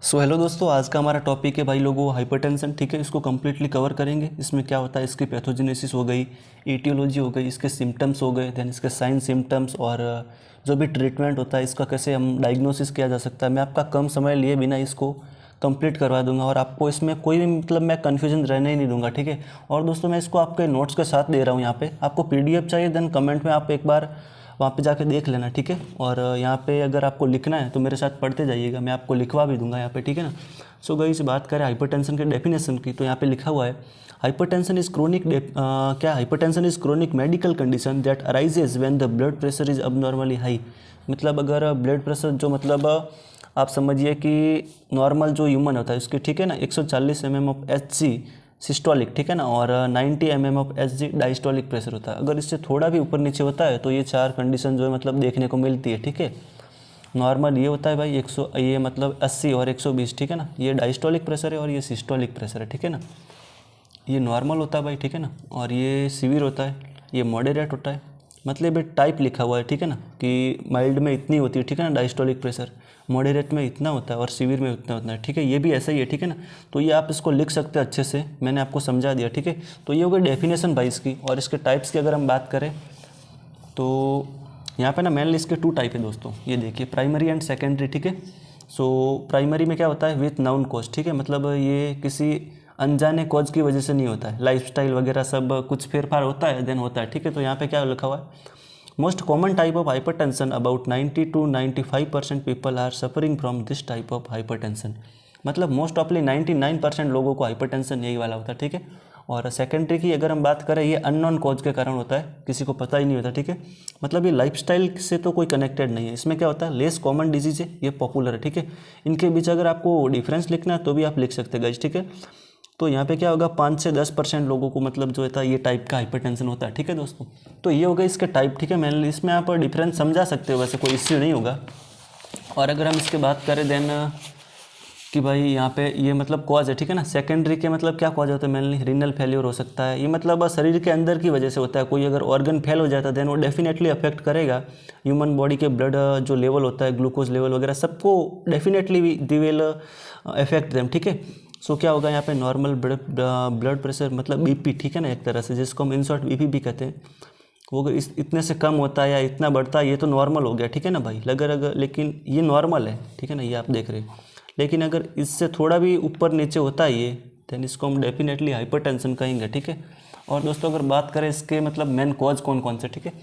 Hello दोस्तों, आज का हमारा टॉपिक है भाई लोगों हाइपरटेंशन। ठीक है, इसको कम्प्लीटली कवर करेंगे। इसमें क्या होता है, इसकी पैथोजेनेसिस हो गई, एटियोलॉजी हो गई, इसके सिम्टम्स हो गए, देन इसके साइन सिम्टम्स और जो भी ट्रीटमेंट होता है इसका कैसे हम डायग्नोसिस किया जा सकता है। मैं आपका कम समय लिए बिना इसको कंप्लीट करवा दूंगा और आपको इसमें कोई भी मतलब मैं कन्फ्यूजन रहने ही नहीं दूंगा। ठीक है, और दोस्तों मैं इसको आपके नोट्स के साथ दे रहा हूँ। यहाँ पे आपको पीडीएफ चाहिए देन कमेंट में आप एक बार वहाँ पे जाके देख लेना। ठीक है, और यहाँ पे अगर आपको लिखना है तो मेरे साथ पढ़ते जाइएगा, मैं आपको लिखवा भी दूंगा यहाँ पे। ठीक है ना। सो गाइस, बात करें हाइपरटेंशन के डेफिनेशन की तो यहाँ पे लिखा हुआ है हाइपरटेंशन इज क्रोनिक क्या hypertension is chronic medical condition that arises when the blood pressure is abnormally high. मतलब अगर ब्लड प्रेशर जो मतलब आप समझिए कि नॉर्मल जो ह्यूमन होता है उसके, ठीक है ना, 140 mm ऑफ HG सिस्टोलिक, ठीक है ना, और 90 mm of HG diastolic pressure होता है। अगर इससे थोड़ा भी ऊपर नीचे होता है तो ये चार कंडीशन जो है मतलब देखने को मिलती है। ठीक है, नॉर्मल ये होता है भाई 100, ये मतलब 80 और 120, ठीक है ना, ये डायस्टोलिक प्रेशर है और ये सिस्टोलिक प्रेशर है। ठीक है ना, ये नॉर्मल होता है भाई, ठीक है ना, और ये सीवियर होता है, ये मॉडरेट होता है। मतलब ये टाइप लिखा हुआ है, ठीक है ना, कि माइल्ड में इतनी होती है, ठीक है ना, डायस्टोलिक प्रेशर, मॉडरेट में इतना होता है और सीवियर में उतना होता है। ठीक है, ये भी ऐसा ही है। ठीक है ना, तो ये आप इसको लिख सकते हैं अच्छे से, मैंने आपको समझा दिया। ठीक है, तो ये हो गई डेफिनेशन भाई इसकी। और इसके टाइप्स की अगर हम बात करें तो यहाँ पे ना मेनली इसके टू टाइप है दोस्तों। ये देखिए, प्राइमरी एंड सेकेंडरी। ठीक है, सो प्राइमरी में क्या होता है, विथ नाउन कॉज। ठीक है, मतलब ये किसी अनजाने कॉज की वजह से नहीं होता है, लाइफस्टाइल वगैरह सब कुछ फेरफार होता है देन होता है। ठीक है, तो यहाँ पे क्या लिखा हुआ है, most common type of hypertension, about 90 to 95% people are suffering from this type of hypertension. मतलब मोस्ट ऑफली 99% लोगों को हाइपरटेंशन यही वाला होता है। ठीक है, और सेकेंडरी की अगर हम बात करें, ये अननोन कॉज के कारण होता है, किसी को पता ही नहीं होता। ठीक है, मतलब ये लाइफस्टाइल से तो कोई कनेक्टेड नहीं है। इसमें क्या होता है, लेस कॉमन डिजीज है, ये पॉपुलर है। ठीक है, इनके बीच अगर आपको डिफरेंस लिखना है तो भी आप लिख सकते हैं गाइस। ठीक है, तो यहाँ पे क्या होगा, 5 से 10% लोगों को मतलब जो होता है ये टाइप का हाइपरटेंशन होता है। ठीक है दोस्तों, तो ये हो गया इसके टाइप। ठीक है, मैंने इसमें आप डिफरेंस समझा सकते हो, वैसे कोई इश्यू नहीं होगा। और अगर हम इसके बात करें देन कि भाई यहाँ पे ये मतलब कॉज है, ठीक है ना, सेकेंडरी के मतलब क्या कॉज होता है, मेनली रीनल फेलियर हो सकता है। ये मतलब शरीर के अंदर की वजह से होता है, कोई अगर ऑर्गन फेल हो जाता है देन वो डेफिनेटली अफेक्ट करेगा ह्यूमन बॉडी के ब्लड जो लेवल होता है, ग्लूकोज लेवल वगैरह सबको definitely they will affect them. ठीक है, सो क्या होगा यहाँ पे, नॉर्मल ब्लड प्रेशर मतलब बीपी, ठीक है ना, एक तरह से जिसको हम इन शॉर्ट बीपी भी कहते हैं, वो अगर इतने से कम होता है या इतना बढ़ता है ये तो नॉर्मल हो गया। ठीक है ना भाई, अगर लेकिन ये नॉर्मल है, ठीक है ना, ये आप देख रहे हैं। लेकिन अगर इससे थोड़ा भी ऊपर नीचे होता है ये, देन इसको हम डेफिनेटली हाइपरटेंशन कहेंगे। ठीक है, और दोस्तों अगर बात करें इसके मतलब मेन कॉज कौन कौन से, ठीक है,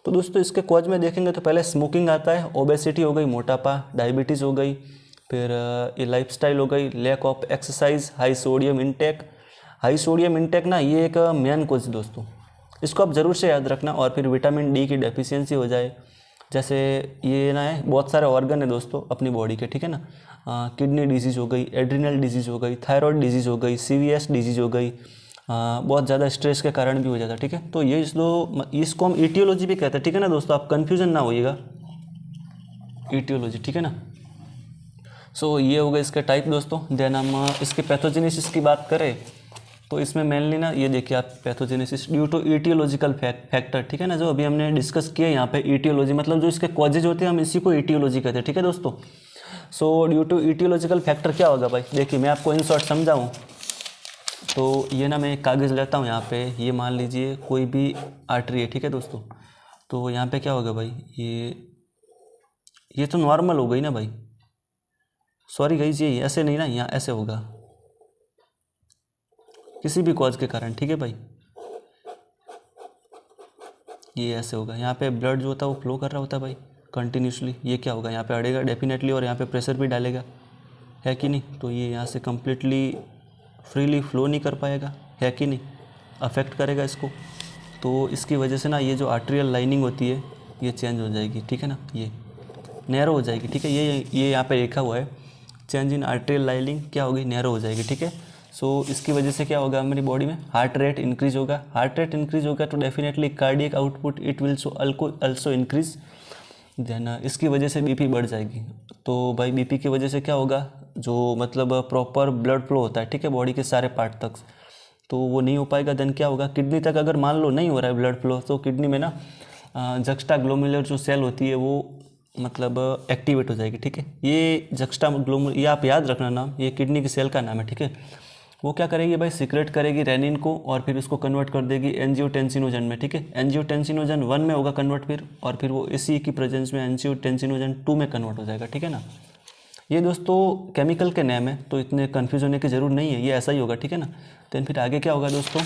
तो दोस्तों इसके कॉज में देखेंगे तो पहले स्मोकिंग आता है, ओबेसिटी हो गई, मोटापा, डायबिटीज़ हो गई, फिर ये लाइफस्टाइल हो गई, lack of exercise, high sodium intake. High sodium intake ना ये एक मेन कॉज दोस्तों, इसको आप ज़रूर से याद रखना। और फिर विटामिन डी की डेफिशिएंसी हो जाए, जैसे ये ना है, बहुत सारे ऑर्गन है दोस्तों अपनी बॉडी के, ठीक है ना, किडनी डिजीज़ हो गई, एड्रिनल डिजीज़ हो गई, थायराइड डिजीज़ हो गई, सीवीएस डिजीज़ हो गई, बहुत ज़्यादा स्ट्रेस के कारण भी हो जाता है। ठीक है, तो ये इसको हम ईटियोलॉजी भी कहते हैं। ठीक है ना दोस्तों, आप कन्फ्यूजन ना होइएगा, ईटियोलॉजी, ठीक है ना। सो ये हो गए इसके टाइप दोस्तों। देन हम इसके पैथोजेनेसिस की बात करें तो इसमें मेनली ना ये देखिए आप, pathogenesis due to etiological factor, ठीक है ना, जो अभी हमने डिस्कस किया यहाँ पे, ईटियोलॉजी मतलब जो इसके कॉजेज होते हैं हम इसी को ईटियोलॉजी कहते हैं। ठीक है दोस्तों, so due to etiological factor क्या होगा भाई, देखिए मैं आपको इन शॉर्ट समझाऊँ तो ये ना, मैं एक कागज़ लेता हूँ यहाँ पे, ये मान लीजिए कोई भी आर्टरी है, ठीक है दोस्तों, तो यहाँ पे क्या होगा भाई, ये तो नॉर्मल हो गई ना भाई, सॉरी गाइस, ये ऐसे नहीं ना, यहाँ ऐसे होगा किसी भी कॉज के कारण। ठीक है भाई, ये ऐसे होगा, यहाँ पे ब्लड जो होता है वो फ्लो कर रहा होता है भाई कंटिन्यूसली, ये क्या होगा, यहाँ पे अड़ेगा डेफिनेटली और यहाँ पे प्रेशर भी डालेगा, है कि नहीं, तो ये यहाँ से कम्प्लीटली फ्रीली फ्लो नहीं कर पाएगा, है कि नहीं, अफेक्ट करेगा इसको। तो इसकी वजह से ना ये जो आर्टेरियल लाइनिंग होती है ये चेंज हो जाएगी, ठीक है ना, ये नैरो हो जाएगी। ठीक है, ये यहाँ पे लिखा हुआ है, चेंज इन आर्टेरियल लाइनिंग क्या होगी, नैरो हो जाएगी। ठीक है, सो इसकी वजह से क्या होगा, हमारी बॉडी में हार्ट रेट इंक्रीज होगा, हार्ट रेट इंक्रीज होगा तो definitely cardiac output it will also increase. Then इसकी वजह से बीपी बढ़ जाएगी। तो भाई बीपी की वजह से क्या होगा, जो मतलब प्रॉपर ब्लड फ्लो होता है, ठीक है, बॉडी के सारे पार्ट तक, तो वो नहीं हो पाएगा। देन क्या होगा, किडनी तक अगर मान लो नहीं हो रहा है ब्लड फ्लो, तो किडनी में ना जक्स्टा ग्लोमेरुलर जो सेल होती है वो मतलब एक्टिवेट हो जाएगी, ठीक है। ये जक्स्टाग्लोमेरुलर, ये आप याद रखना नाम, ये किडनी की सेल का नाम है, ठीक है। वो क्या करेगी भाई, सीक्रेट करेगी रेनिन को और फिर उसको कन्वर्ट कर देगी एंजियोटेंसिनोजन में, ठीक है। एंजियोटेंसिनोजन 1 में होगा कन्वर्ट फिर, और फिर वो इसी की प्रेजेंस में एंजियोटेंसिनोजन 2 में कन्वर्ट हो जाएगा, ठीक है ना। ये दोस्तों केमिकल के नेम है, तो इतने कन्फ्यूज होने की जरूरत नहीं है, ये ऐसा ही होगा, ठीक है ना। तो फिर आगे क्या होगा दोस्तों,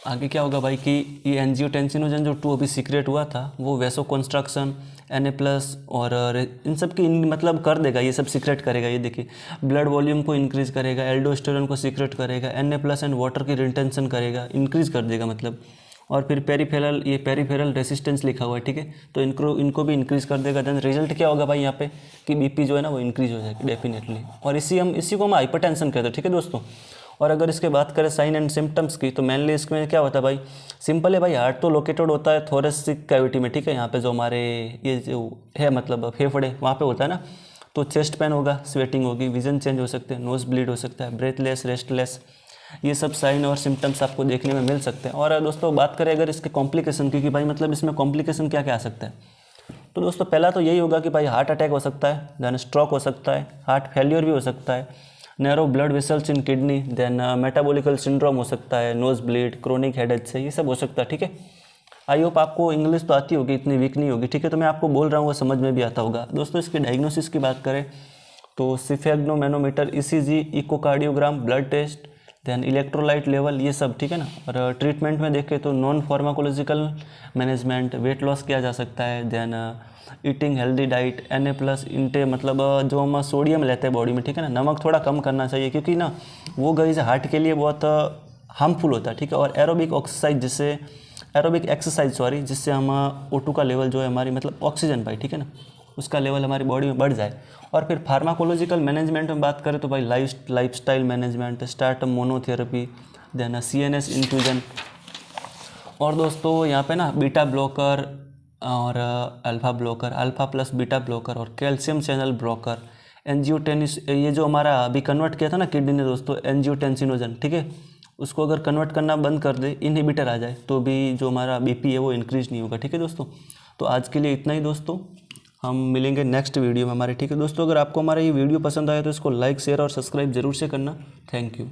आगे क्या होगा भाई कि ये एंजियोटेंसिनोजन जो 2 अभी सीक्रेट हुआ था वो वैसो कंस्ट्रक्शन Na+ और इन सब की मतलब कर देगा, ये सब सीक्रेट करेगा। ये देखिए ब्लड वॉल्यूम को इंक्रीज़ करेगा, एल्डोस्टेरोन को सीक्रेट करेगा, Na+ एंड वाटर की रिटेंशन करेगा, इंक्रीज़ कर देगा मतलब। और फिर पेरीफेरल, ये पेरीफेरल रेसिस्टेंस लिखा हुआ है, ठीक है। तो इनको भी इंक्रीज़ कर देगा। देन रिजल्ट क्या होगा भाई यहाँ पे कि बीपी जो है ना वो इंक्रीज़ हो जाएगी डेफिनेटली, और इसी को हम हाइपरटेंशन कहते हैं, ठीक है दोस्तों। और अगर इसके बात करें साइन एंड सिम्टम्स की, तो मेनली इसमें क्या होता है भाई, सिंपल है भाई, हार्ट तो लोकेटेड होता है थोरेसिक कैविटी में, ठीक है। यहाँ पे जो हमारे ये जो है मतलब फेफड़े वहाँ पे होता है ना। तो चेस्ट पेन होगा, स्वेटिंग होगी, विजन चेंज हो सकते हैं, नोज ब्लीड हो सकता है, ब्रेथलेस, रेस्टलेस, ये सब साइन और सिम्टम्स आपको देखने में मिल सकते हैं। और दोस्तों बात करें अगर इसके कॉम्प्लिकेशन की, कि भाई मतलब इसमें कॉम्प्लिकेशन क्या क्या आ सकता है, तो दोस्तों पहला तो यही होगा कि भाई हार्ट अटैक हो सकता है, देन स्ट्रोक हो सकता है, हार्ट फेल्योर भी हो सकता है, narrow blood vessels in kidney, then metabolical syndrome हो सकता है, नोज ब्लीड, क्रोनिक हेडेक से, ये सब हो सकता है, ठीक है। आई होप आपको इंग्लिश तो आती होगी, इतनी वीक नहीं होगी, ठीक है। तो मैं आपको बोल रहा हूँ वो समझ में भी आता होगा। दोस्तों इसकी डायग्नोसिस की बात करें तो sphygmomanometer, ECG, echocardiogram, blood test, then electrolyte level, ये सब, ठीक है ना। और ट्रीटमेंट में देखें तो non pharmacological management, weight loss किया जा सकता है, then eating healthy diet, Na+ इंटे मतलब जो हम सोडियम लेते हैं बॉडी में, ठीक है ना, नमक थोड़ा कम करना चाहिए, क्योंकि ना वो गाइस हार्ट के लिए बहुत हार्मफुल होता है, ठीक है। और एरोबिक एक्सरसाइज जिससे हम O2 का लेवल जो है हमारी मतलब ऑक्सीजन भाई, ठीक है ना, उसका लेवल हमारी बॉडी में बढ़ जाए। और फिर फार्माकोलॉजिकल मैनेजमेंट में बात करें तो भाई लाइफस्टाइल मैनेजमेंट, स्टार्टम मोनोथेरेपी, देन CNS इन्फ्यूजन, और दोस्तों यहाँ पे ना बीटा ब्लॉकर और alpha blocker, alpha plus+ beta blocker और कैल्शियम चैनल ब्लॉकर, एंजियोटेनिस, ये जो हमारा अभी कन्वर्ट किया था ना किडनी ने दोस्तों एंजियोटेंसिनोजन, ठीक है, उसको अगर कन्वर्ट करना बंद कर दे, इनहिबिटर आ जाए, तो भी जो हमारा BP है वो इंक्रीज़ नहीं होगा, ठीक है दोस्तों। तो आज के लिए इतना ही दोस्तों, हम मिलेंगे नेक्स्ट वीडियो में हमारे, ठीक है दोस्तों। अगर आपको हमारा ये वीडियो पसंद आया तो इसको लाइक, शेयर और सब्सक्राइब जरूर से करना। Thank you.